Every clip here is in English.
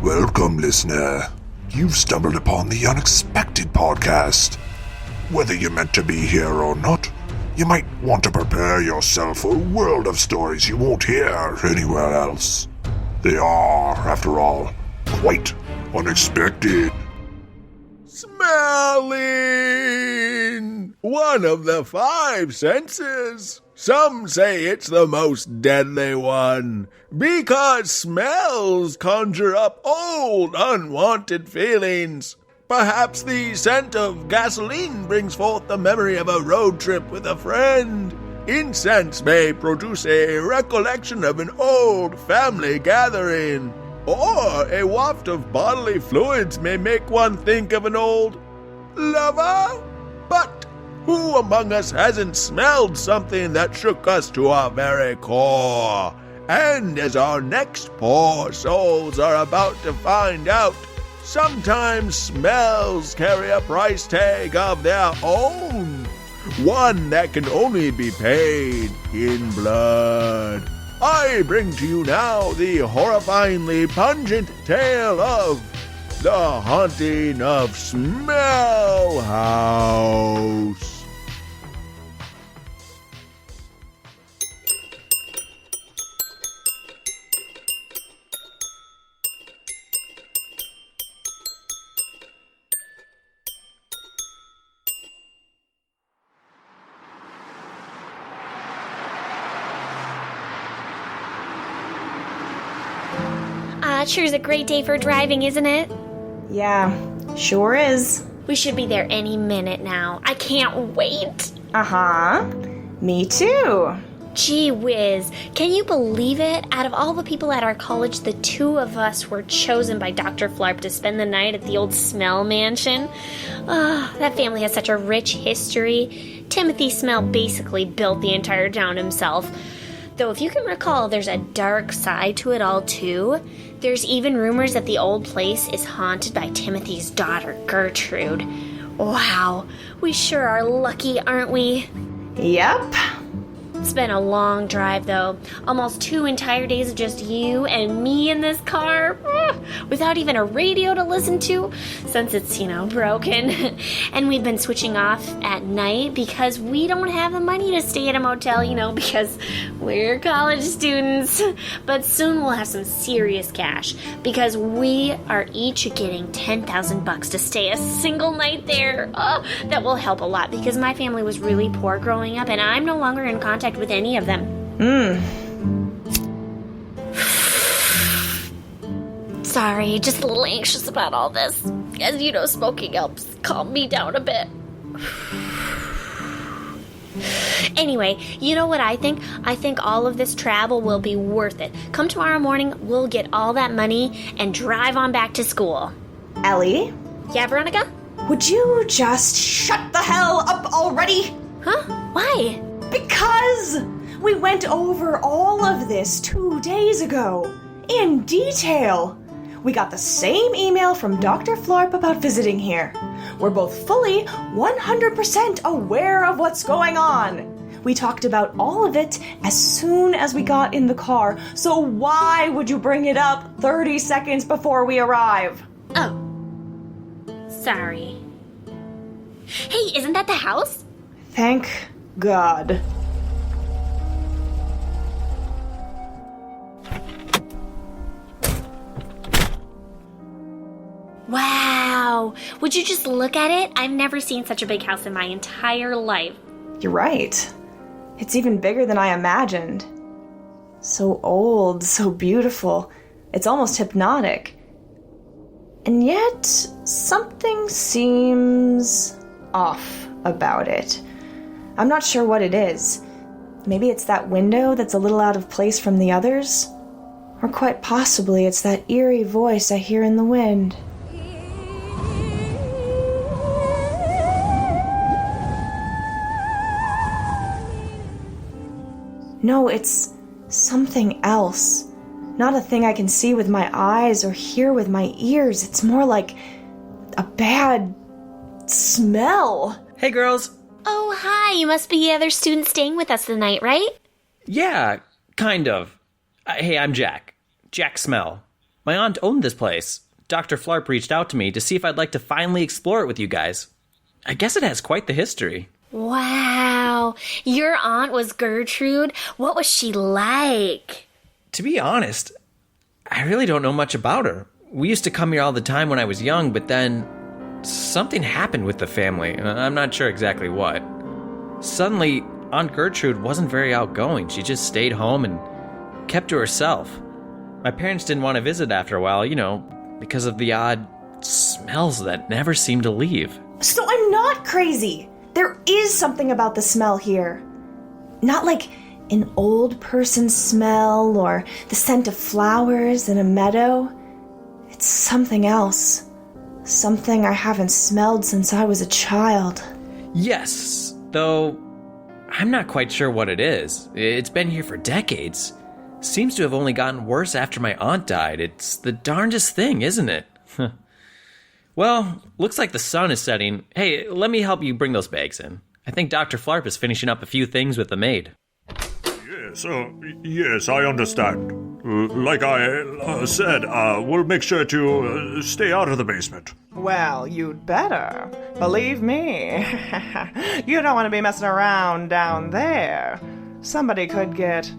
Welcome, listener. You've stumbled upon the Unexpected Podcast. Whether you're meant to be here or not, you might want to prepare yourself for a world of stories you won't hear anywhere else. They are, after all, quite unexpected. Smelling! One of the five senses. Some say it's the most deadly one, because smells conjure up old, unwanted feelings. Perhaps the scent of gasoline brings forth the memory of a road trip with a friend. Incense may produce a recollection of an old family gathering. Or a waft of bodily fluids may make one think of an old lover. But who among us hasn't smelled something that shook us to our very core? And as our next poor souls are about to find out, sometimes smells carry a price tag of their own. One that can only be paid in blood. I bring to you now the horrifyingly pungent tale of The Haunting of Smelle House. Sure is a great day for driving, isn't it? Yeah, sure is. We should be there any minute now. I can't wait. Uh-huh. Me too. Gee whiz, can you believe it? Out of all the people at our college, the two of us were chosen by Dr. Flarp to spend the night at the old Smelle mansion. That family has such a rich history. Timothy Smelle basically built the entire town himself. Though if you can recall, there's a dark side to it all too. There's even rumors that the old place is haunted by Timothy's daughter, Gertrude. Wow, we sure are lucky, aren't we? Yep. It's been a long drive, though. Almost 2 entire days of just you and me in this car. Without even a radio to listen to, since it's, broken. And we've been switching off at night because we don't have the money to stay at a motel, because we're college students. But soon we'll have some serious cash because we are each getting $10,000 to stay a single night there. That will help a lot because my family was really poor growing up and I'm no longer in contact with any of them. Sorry, just a little anxious about all this. As you know, smoking helps calm me down a bit. Anyway, you know what I think? I think all of this travel will be worth it. Come tomorrow morning, we'll get all that money and drive on back to school. Ellie? Yeah, Veronica? Would you just shut the hell up already? Huh? Why? Because we went over all of this 2 days ago, in detail. We got the same email from Dr. Flarp about visiting here. We're both fully 100% aware of what's going on. We talked about all of it as soon as we got in the car, so why would you bring it up 30 seconds before we arrive? Oh. Sorry. Hey, isn't that the house? Thank God. Wow. Would you just look at it? I've never seen such a big house in my entire life. You're right. It's even bigger than I imagined. So old, so beautiful. It's almost hypnotic. And yet, something seems off about it. I'm not sure what it is. Maybe it's that window that's a little out of place from the others. Or quite possibly it's that eerie voice I hear in the wind. No, it's something else. Not a thing I can see with my eyes or hear with my ears. It's more like a bad smell. Hey, girls. Oh, hi. You must be the other student staying with us tonight, right? Yeah, kind of. Hey, I'm Jack. Jack Smelle. My aunt owned this place. Dr. Flarp reached out to me to see if I'd like to finally explore it with you guys. I guess it has quite the history. Wow. Your aunt was Gertrude? What was she like? To be honest, I really don't know much about her. We used to come here all the time when I was young, but then something happened with the family. I'm not sure exactly what. Suddenly, Aunt Gertrude wasn't very outgoing. She just stayed home and kept to herself. My parents didn't want to visit after a while, because of the odd smells that never seemed to leave. So I'm not crazy. There is something about the smell here. Not like an old person smell or the scent of flowers in a meadow. It's something else. Something I haven't smelled since I was a child. Yes, though I'm not quite sure what it is. It's been here for decades. Seems to have only gotten worse after my aunt died. It's the darndest thing, isn't it? Well, looks like the sun is setting. Hey, let me help you bring those bags in. I think Dr. Flarp is finishing up a few things with the maid. Yes, I understand. Like I said, we'll make sure to stay out of the basement. Well, you'd better. Believe me. You don't want to be messing around down there. Somebody could get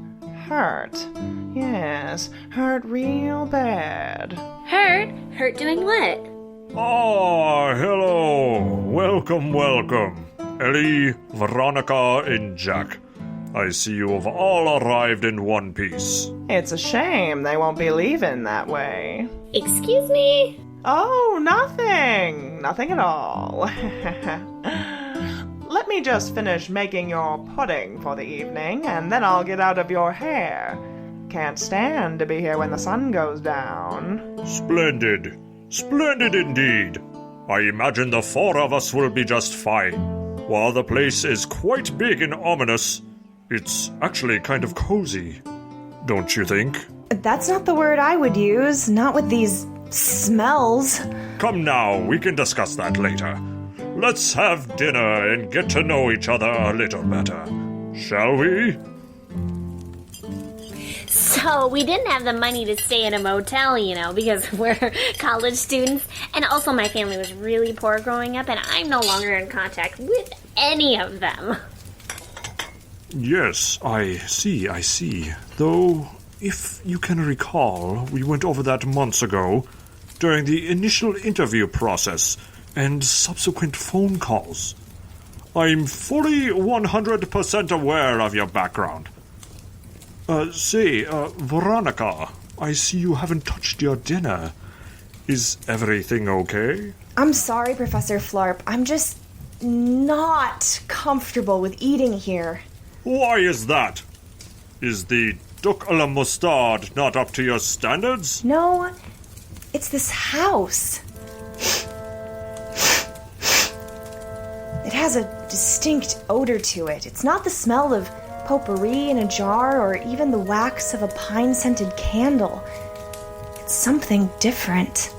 hurt. Yes, hurt real bad. Hurt? Hurt doing what? Ah, hello. Welcome. Ellie, Veronica, and Jack. I see you have all arrived in one piece. It's a shame they won't be leaving that way. Excuse me? Oh, nothing. Nothing at all. Let me just finish making your pudding for the evening, and then I'll get out of your hair. Can't stand to be here when the sun goes down. Splendid. Splendid indeed. I imagine the four of us will be just fine. While the place is quite big and ominous, it's actually kind of cozy. Don't you think? That's not the word I would use, not with these smells. Come now, we can discuss that later. Let's have dinner and get to know each other a little better. Shall we? So we didn't have the money to stay in a motel, because we're college students. And also my family was really poor growing up, and I'm no longer in contact with any of them. Yes, I see. Though, if you can recall, we went over that months ago, during the initial interview process and subsequent phone calls. I'm fully 100% aware of your background. Veronica, I see you haven't touched your dinner. Is everything okay? I'm sorry, Professor Flarp. I'm just not comfortable with eating here. Why is that? Is the duck à la mustard not up to your standards? No, it's this house. It has a distinct odor to it. It's not the smell of potpourri in a jar or even the wax of a pine-scented candle. It's something different.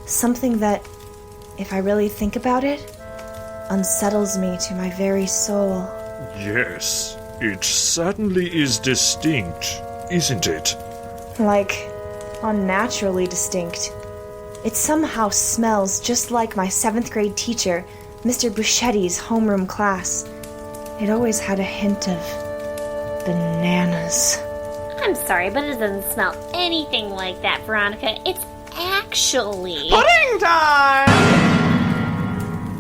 Something that, if I really think about it, unsettles me to my very soul. Yes, it certainly is distinct, isn't it? Like, unnaturally distinct. It somehow smells just like my 7th grade teacher, Mr. Buschetti's homeroom class. It always had a hint of bananas. I'm sorry, but it doesn't smell anything like that, Veronica. It's actually... Pudding time!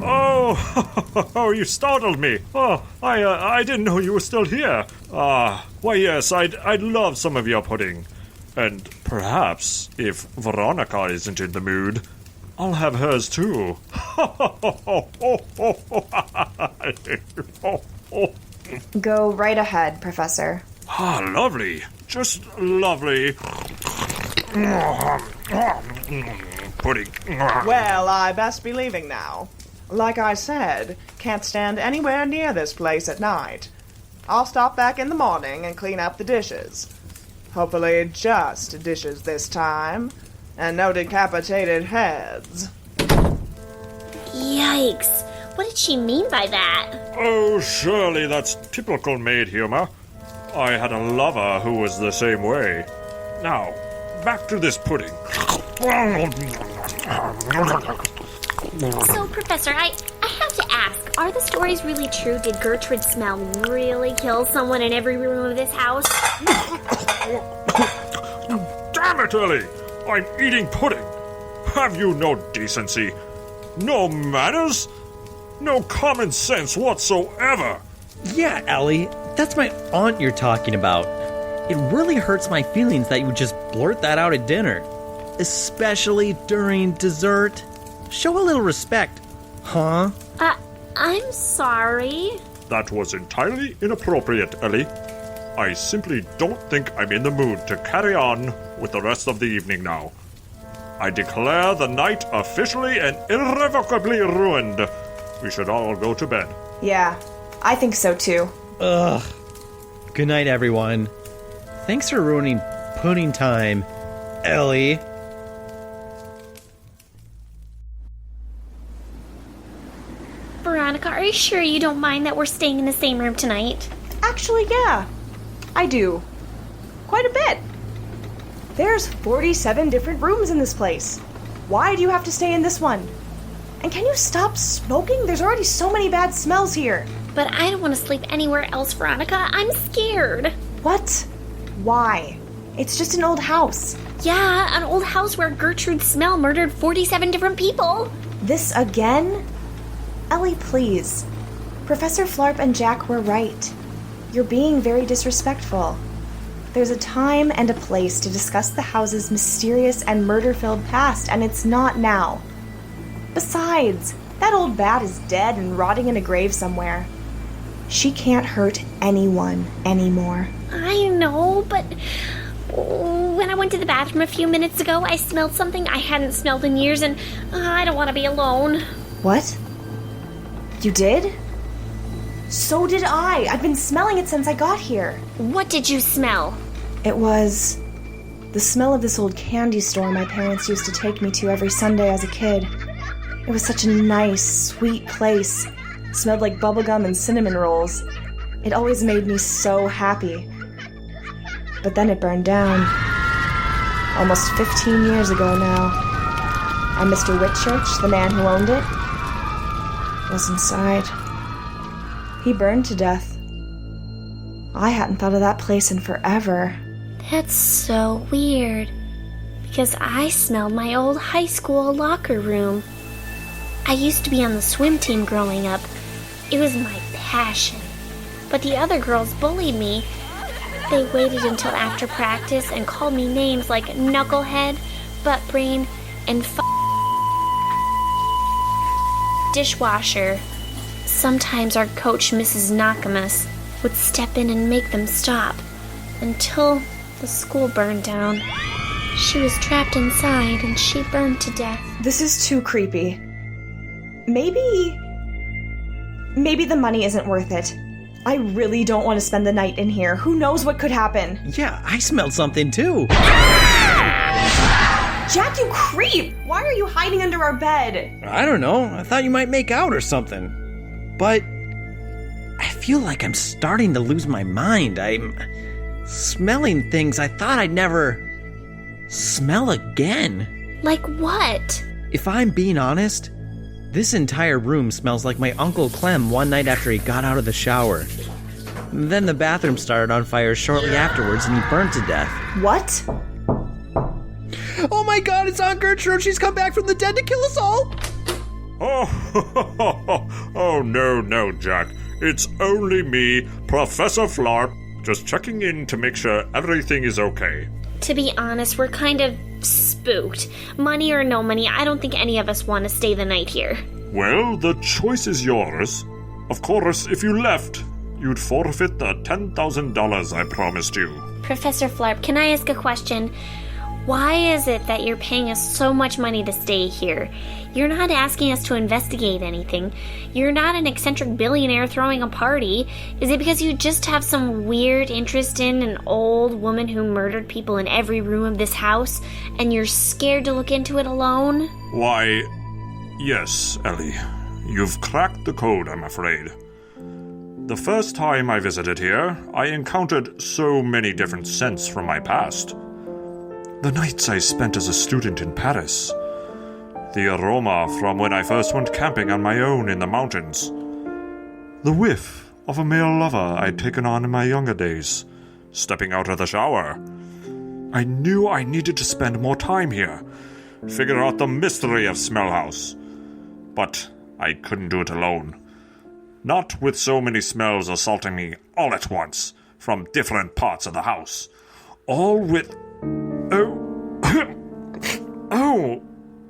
Oh, you startled me. Oh, I didn't know you were still here. Why yes, I'd love some of your pudding. And perhaps, if Veronica isn't in the mood, I'll have hers too. Go right ahead, Professor. Lovely. Just lovely. Pudding. Well, I best be leaving now. Like I said, can't stand anywhere near this place at night. I'll stop back in the morning and clean up the dishes. Hopefully just dishes this time, and no decapitated heads. Yikes. What did she mean by that? Oh, surely that's typical maid humor. I had a lover who was the same way. Now, back to this pudding. So, Professor, I have to ask, are the stories really true? Did Gertrude Smelle really kill someone in every room of this house? Damn it, Ellie! I'm eating pudding. Have you no decency? No manners? No common sense whatsoever? Yeah, Ellie, that's my aunt you're talking about. It really hurts my feelings that you would just blurt that out at dinner. Especially during dessert. Show a little respect, huh? I'm sorry. That was entirely inappropriate, Ellie. I simply don't think I'm in the mood to carry on with the rest of the evening now. I declare the night officially and irrevocably ruined. We should all go to bed. Yeah, I think so too. Ugh. Good night, everyone. Thanks for ruining pudding time, Ellie. Veronica, are you sure you don't mind that we're staying in the same room tonight? Actually, yeah, I do. Quite a bit. There's 47 different rooms in this place. Why do you have to stay in this one? And can you stop smoking? There's already so many bad smells here. But I don't want to sleep anywhere else, Veronica. I'm scared. What? Why? It's just an old house. Yeah, an old house where Gertrude Smelle murdered 47 different people. This again? Ellie, please. Professor Flarp and Jack were right. You're being very disrespectful. There's a time and a place to discuss the house's mysterious and murder-filled past, and it's not now. Besides, that old bat is dead and rotting in a grave somewhere. She can't hurt anyone anymore. I know, but when I went to the bathroom a few minutes ago, I smelled something I hadn't smelled in years, and I don't want to be alone. What? You did? So did I. I've been smelling it since I got here. What did you smell? It was the smell of this old candy store my parents used to take me to every Sunday as a kid. It was such a nice, sweet place. It smelled like bubblegum and cinnamon rolls. It always made me so happy. But then it burned down. Almost 15 years ago now. And Mr. Whitchurch, the man who owned it, was inside. He burned to death. I hadn't thought of that place in forever. That's so weird. Because I smelled my old high school locker room. I used to be on the swim team growing up. It was my passion. But the other girls bullied me. They waited until after practice and called me names like knucklehead, butt brain, and dishwasher. Sometimes our coach, Mrs. Nakamas, would step in and make them stop. Until the school burned down. She was trapped inside and she burned to death. This is too creepy. Maybe the money isn't worth it. I really don't want to spend the night in here. Who knows what could happen? Yeah, I smelled something too. Jack, you creep! Why are you hiding under our bed? I don't know. I thought you might make out or something. But I feel like I'm starting to lose my mind. I'm smelling things I thought I'd never smell again. Like what? If I'm being honest, this entire room smells like my Uncle Clem one night after he got out of the shower. Then the bathroom started on fire shortly afterwards and he burned to death. What? Oh my god, it's Aunt Gertrude! She's come back from the dead to kill us all! Oh, no, Jack. It's only me, Professor Flarp, just checking in to make sure everything is okay. To be honest, we're kind of spooked. Money or no money, I don't think any of us want to stay the night here. Well, the choice is yours. Of course, if you left, you'd forfeit the $10,000 I promised you. Professor Flarp, can I ask a question? Why is it that you're paying us so much money to stay here? You're not asking us to investigate anything. You're not an eccentric billionaire throwing a party. Is it because you just have some weird interest in an old woman who murdered people in every room of this house, and you're scared to look into it alone? Why, yes, Ellie. You've cracked the code, I'm afraid. The first time I visited here, I encountered so many different scents from my past. The nights I spent as a student in Paris. The aroma from when I first went camping on my own in the mountains. The whiff of a male lover I'd taken on in my younger days. Stepping out of the shower. I knew I needed to spend more time here. Figure out the mystery of Smelle House. But I couldn't do it alone. Not with so many smells assaulting me all at once from different parts of the house. All with...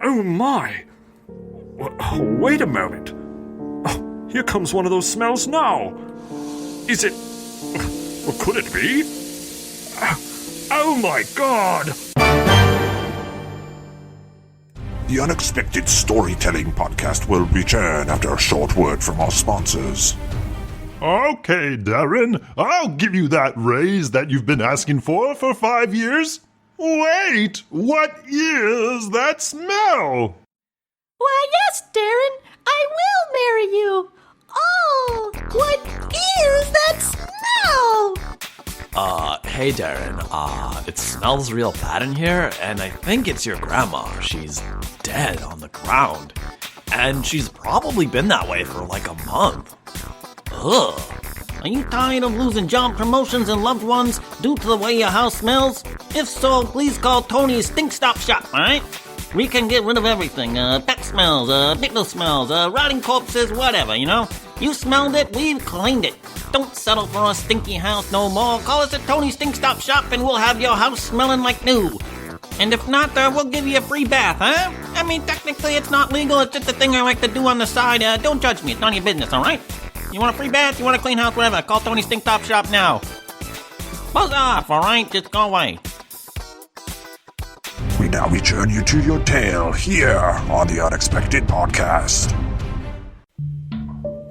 Oh my! Wait a moment. Oh, here comes one of those smells now. Is it... What could it be? Oh my god! The Unexpected Storytelling Podcast will return after a short word from our sponsors. Okay, Darren, I'll give you that raise that you've been asking for 5 years. Wait, what is that smell? Why, yes, Darren, I will marry you. Oh, what is that smell? Hey Darren, it smells real bad in here, and I think it's your grandma. She's dead on the ground. And she's probably been that way for like a month. Ugh. Are you tired of losing job promotions and loved ones due to the way your house smells? If so, please call Tony's Stink Stop Shop, alright? We can get rid of everything, pet smells, pickle smells, rotting corpses, whatever, you know? You smelled it, we've cleaned it. Don't settle for a stinky house no more. Call us at Tony's Stink Stop Shop and we'll have your house smelling like new. And if not, we'll give you a free bath, huh? I mean, technically it's not legal, it's just a thing I like to do on the side. Don't judge me, it's none of your business, alright? You want a free bath, you want a clean house, whatever, call Tony's Stink Stop Shop now. Buzz off, alright? Just go away. We now return you to your tale here on the Unexpected Podcast.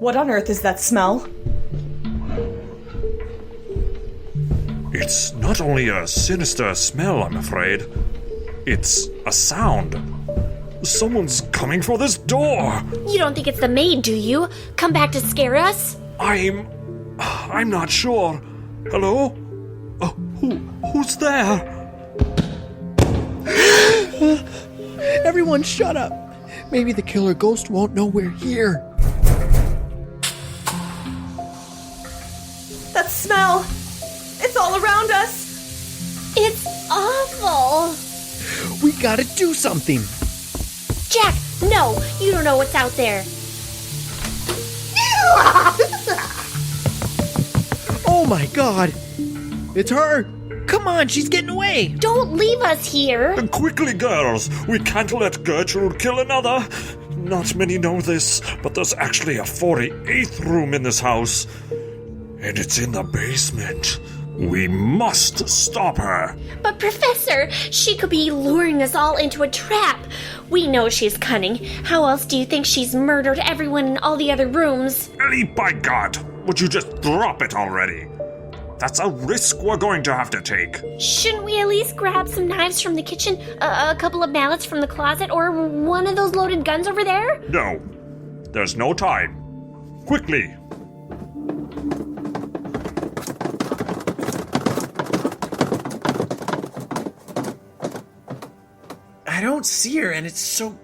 What on earth is that smell? It's not only a sinister smell, I'm afraid. It's a sound. Someone's coming for this door. You don't think it's the maid, do you? Come back to scare us? I'm not sure. Hello? Who's there? Everyone shut up. Maybe the killer ghost won't know we're here. That smell! It's all around us! It's awful. We gotta do something. Jack, no, you don't know what's out there. Oh my god. It's her. Come on, she's getting away. Don't leave us here. Quickly, girls. We can't let Gertrude kill another. Not many know this, but there's actually a 48th room in this house. And it's in the basement. We must stop her. But Professor, she could be luring us all into a trap. We know she's cunning. How else do you think she's murdered everyone in all the other rooms? Ellie, by God, would you just drop it already? That's a risk we're going to have to take. Shouldn't we at least grab some knives from the kitchen, a couple of mallets from the closet, or one of those loaded guns over there? No. There's no time. Quickly. I don't see her, and it's so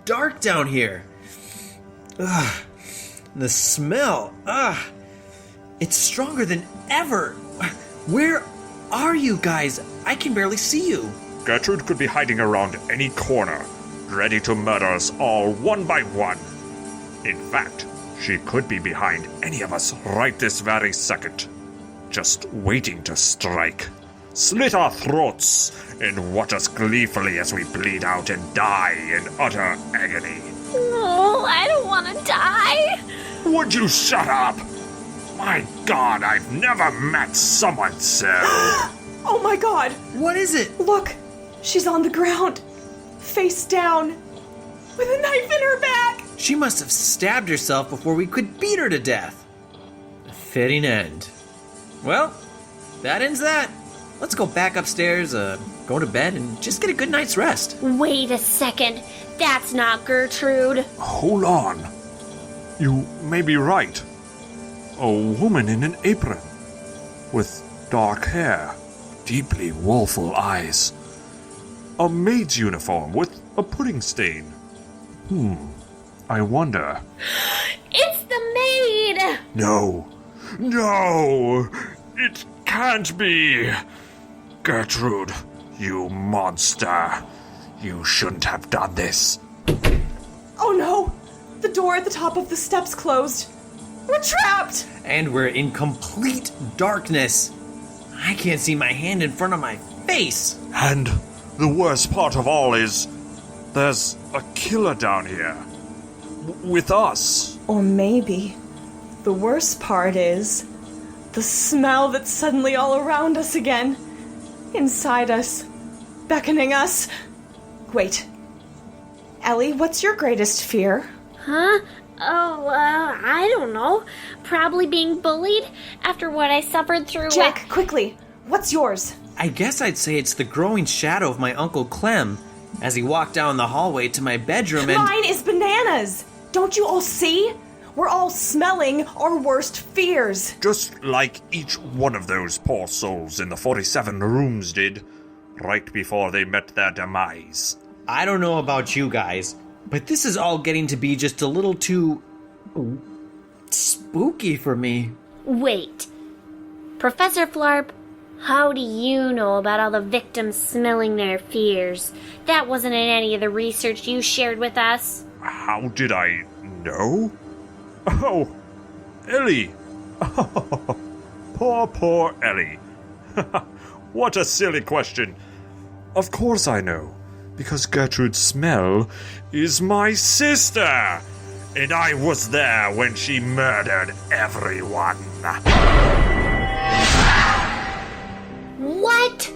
dark down here. Ugh. The smell. Ugh. It's stronger than ever. Where are you guys? I can barely see you. Gertrude could be hiding around any corner, ready to murder us all one by one. In fact, she could be behind any of us right this very second, just waiting to strike. Slit our throats and watch us gleefully as we bleed out and die in utter agony. No, I don't want to die. Would you shut up? My God, I've never met someone so... Oh my god! What is it? Look! She's on the ground, face down, with a knife in her back! She must have stabbed herself before we could beat her to death. A fitting end. Well, that ends that. Let's go back upstairs, go to bed, and just get a good night's rest. Wait a second. That's not Gertrude. Hold on. You may be right. A woman in an apron, with dark hair, deeply woeful eyes, a maid's uniform with a pudding stain. I wonder. It's the maid! No, it can't be. Gertrude, you monster. You shouldn't have done this. Oh no! The door at the top of the steps closed. We're trapped! And we're in complete darkness. I can't see my hand in front of my face. And the worst part of all is there's a killer down here. With us. Or maybe the worst part is the smell that's suddenly all around us again. Inside us. Beckoning us. Wait. Ellie, what's your greatest fear? Huh? Oh, I don't know. Probably being bullied after what I suffered through Jack, quickly. What's yours? I guess I'd say it's the growing shadow of my Uncle Clem as he walked down the hallway to my bedroom and... Mine is bananas! Don't you all see? We're all smelling our worst fears. Just like each one of those poor souls in the 47 rooms did, right before they met their demise. I don't know about you guys, but this is all getting to be just a little too... spooky for me. Wait. Professor Flarp, how do you know about all the victims smelling their fears? That wasn't in any of the research you shared with us. How did I know? Oh, Ellie. Poor Ellie. What a silly question. Of course I know, because Gertrude Smelle is my sister, and I was there when she murdered everyone. What?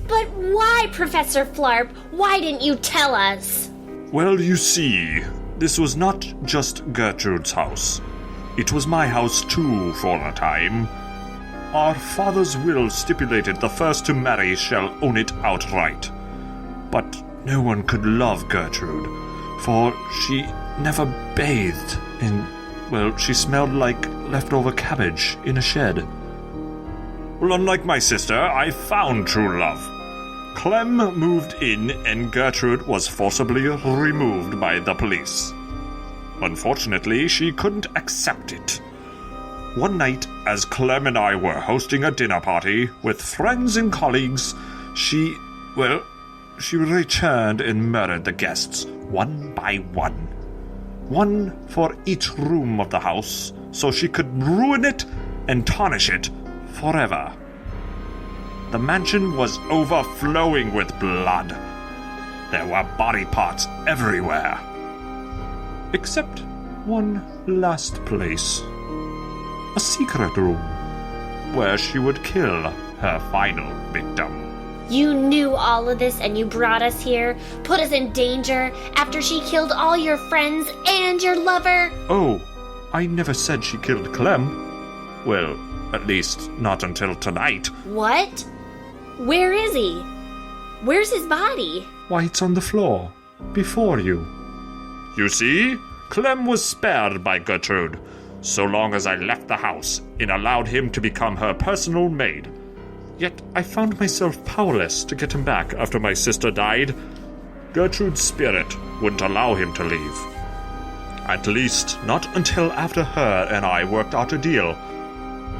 But why, Professor Flarp? Why didn't you tell us? Well, you see, this was not just Gertrude's house. It was my house too for a time. Our father's will stipulated the first to marry shall own it outright. But no one could love Gertrude, for she never bathed, and, well, she smelled like leftover cabbage in a shed. Well, unlike my sister, I found true love. Clem moved in, and Gertrude was forcibly removed by the police. Unfortunately, she couldn't accept it. One night, as Clem and I were hosting a dinner party with friends and colleagues, she returned and murdered the guests, one by one. One for each room of the house, so she could ruin it and tarnish it forever. The mansion was overflowing with blood. There were body parts everywhere. Except one last place. A secret room, where she would kill her final victim. You knew all of this and you brought us here, put us in danger after she killed all your friends and your lover? Oh, I never said she killed Clem. Well, at least not until tonight. What? Where is he? Where's his body? Why, it's on the floor, before you. You see, Clem was spared by Gertrude, so long as I left the house and allowed him to become her personal maid. Yet I found myself powerless to get him back after my sister died. Gertrude's spirit wouldn't allow him to leave. At least not until after her and I worked out a deal.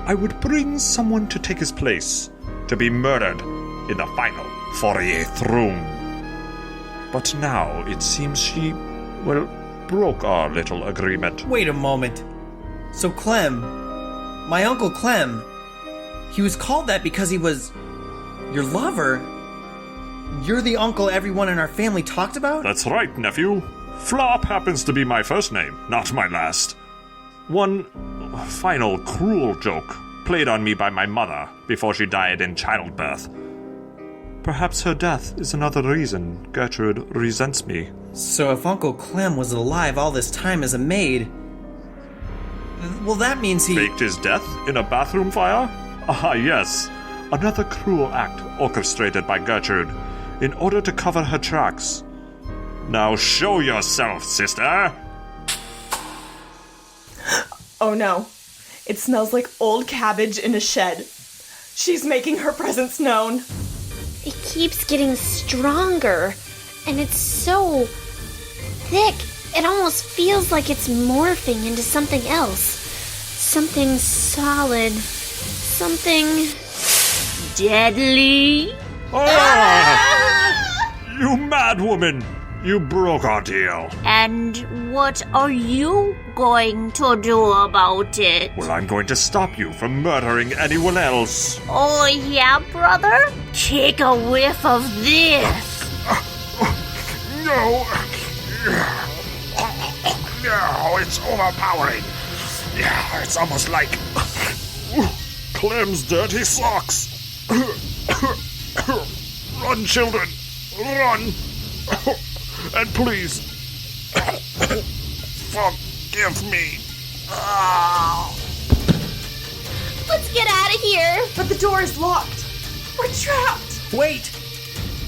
I would bring someone to take his place, to be murdered in the final 48th room. But now it seems she, broke our little agreement. Wait a moment. So Clem, my Uncle Clem, he was called that because he was your lover? You're the uncle everyone in our family talked about? That's right, nephew. Flop happens to be my first name, not my last. One final cruel joke played on me by my mother before she died in childbirth. Perhaps her death is another reason Gertrude resents me. So if Uncle Clem was alive all this time as a maid, well, that means he... Faked his death in a bathroom fire? Ah, yes. Another cruel act orchestrated by Gertrude in order to cover her tracks. Now show yourself, sister! Oh no. It smells like old cabbage in a shed. She's making her presence known. It keeps getting stronger, and it's so thick, it almost feels like it's morphing into something else. Something solid. Something deadly. You mad woman! You broke our deal. And what are you going to do about it? Well, I'm going to stop you from murdering anyone else. Oh, yeah, brother? Take a whiff of this. No! No, it's overpowering. Yeah, it's almost like Clem's dirty socks. run, children, run, and please forgive me. Let's get out of here. But the door is locked. We're trapped. Wait!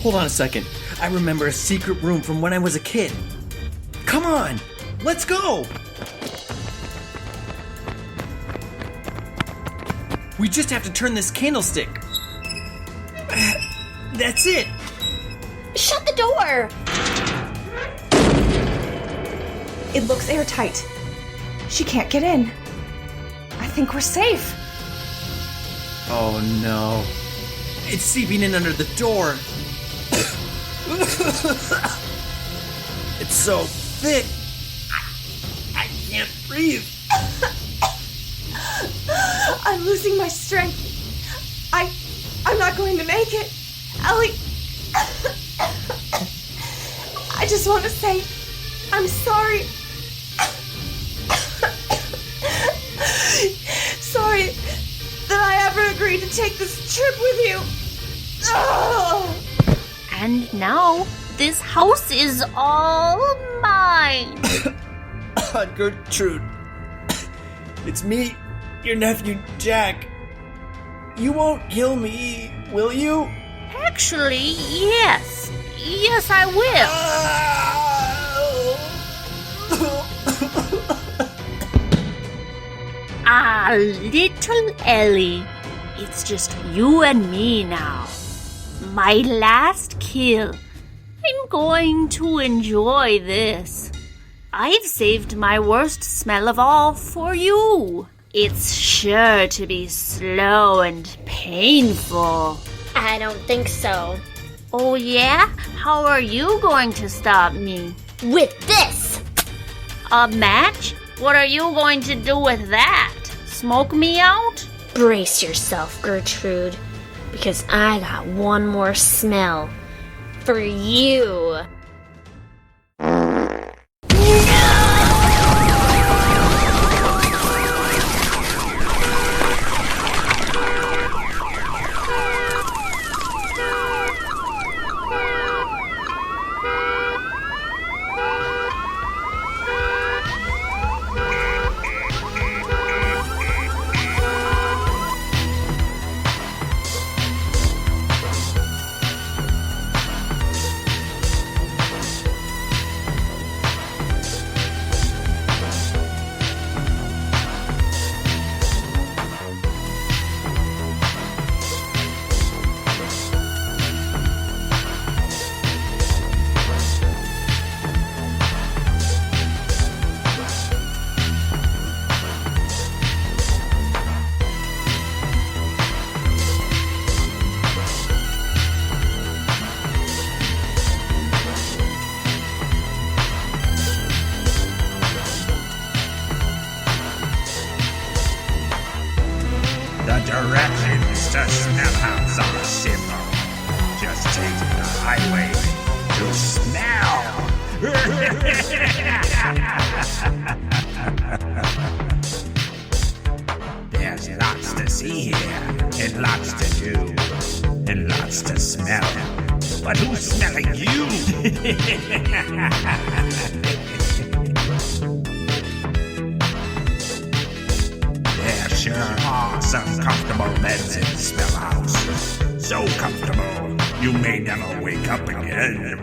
Hold on a second. I remember a secret room from when I was a kid. Come on! Let's go! We just have to turn this candlestick. That's it! Shut the door. It looks airtight. She can't get in. I think we're safe. Oh no. It's seeping in under the door. It's so thick. I can't breathe. I'm losing my strength. I'm not going to make it. Ellie. I just want to say I'm sorry. Sorry that I ever agreed to take this trip with you. Oh. And now, this house is all mine. Gertrude. It's me, your nephew, Jack. You won't kill me, will you? Actually, yes. Yes, I will. Ah, little Ellie. It's just you and me now. My last kill. I'm going to enjoy this. I've saved my worst smell of all for you. It's sure to be slow and painful. I don't think so. Oh yeah? How are you going to stop me? With this. A match? What are you going to do with that? Smoke me out? Brace yourself, Gertrude, because I got one more smell for you. Directions to Smelle House are simple. Just take the highway to Smelle. There's lots to see here, and lots to do, and lots to smell. But who's smelling you? There sure are some comfortable beds in Smelle House. So comfortable, you may never wake up again.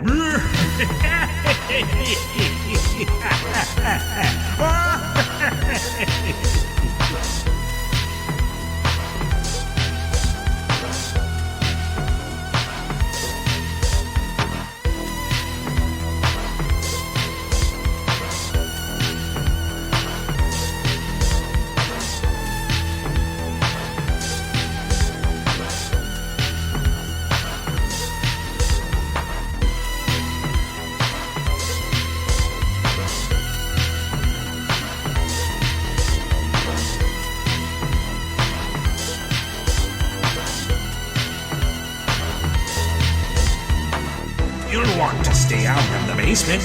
You'll want to stay out of the basement,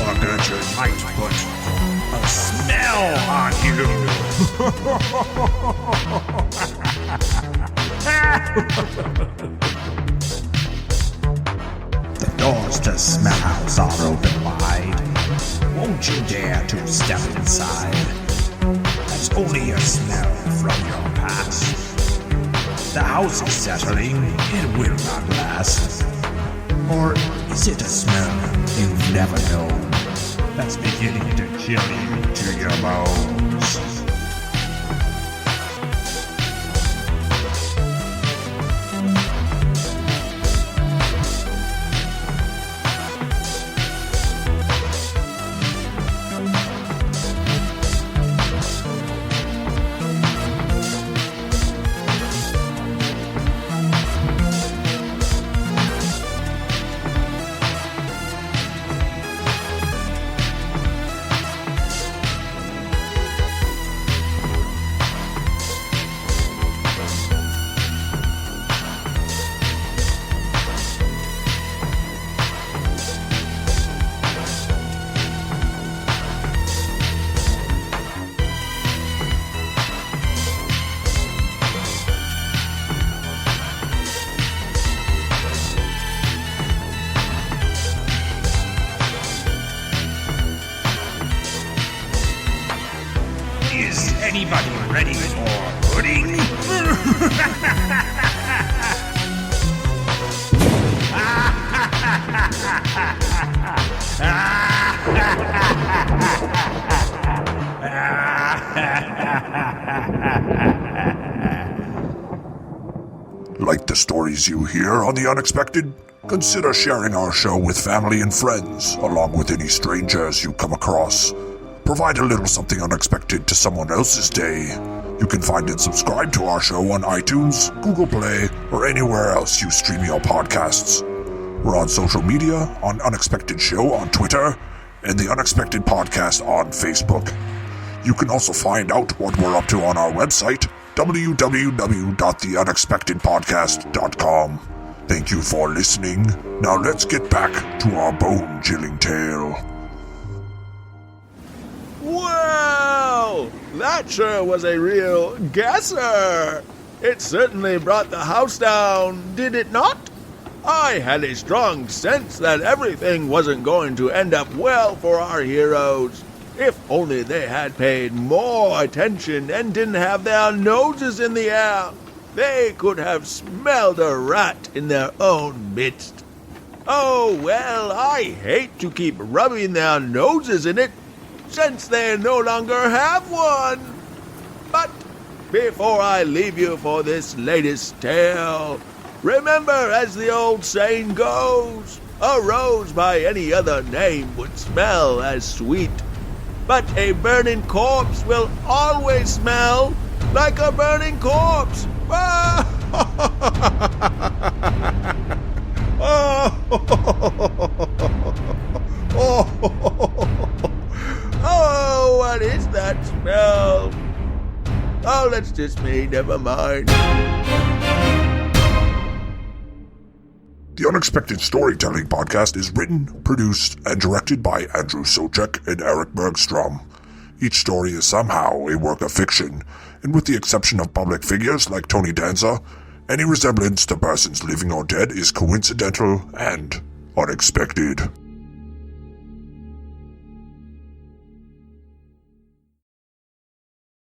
or Gertrude might put a smell on you. The doors to Smelle House are open wide. Won't you dare to step inside? That's only a smell from your past. The house is settling, it will not last. Or is it a smell you've never known that's beginning to chill you to your bones? Is anybody ready for pudding? Like the stories you hear on The Unexpected? Consider sharing our show with family and friends, along with any strangers you come across. Provide a little something unexpected to someone else's day. You can find and subscribe to our show on iTunes, Google Play, or anywhere else you stream your podcasts. We're on social media, on Unexpected Show on Twitter, and The Unexpected Podcast on Facebook. You can also find out what we're up to on our website, www.theunexpectedpodcast.com. Thank you for listening. Now let's get back to our bone-chilling tale. Wow! That sure was a real gasser! It certainly brought the house down, did it not? I had a strong sense that everything wasn't going to end up well for our heroes. If only they had paid more attention and didn't have their noses in the air, they could have smelled a rat in their own midst. Oh, well, I hate to keep rubbing their noses in it, since they no longer have one. But before I leave you for this latest tale, remember, as the old saying goes, a rose by any other name would smell as sweet, but a burning corpse will always smell like a burning corpse. Oh, what is that smell? Oh, that's just me, never mind. The Unexpected Storytelling Podcast is written, produced, and directed by Andrew Soucek and Erik Bergstrom. Each story is somehow a work of fiction, and with the exception of public figures like Tony Danza, any resemblance to persons living or dead is coincidental and unexpected.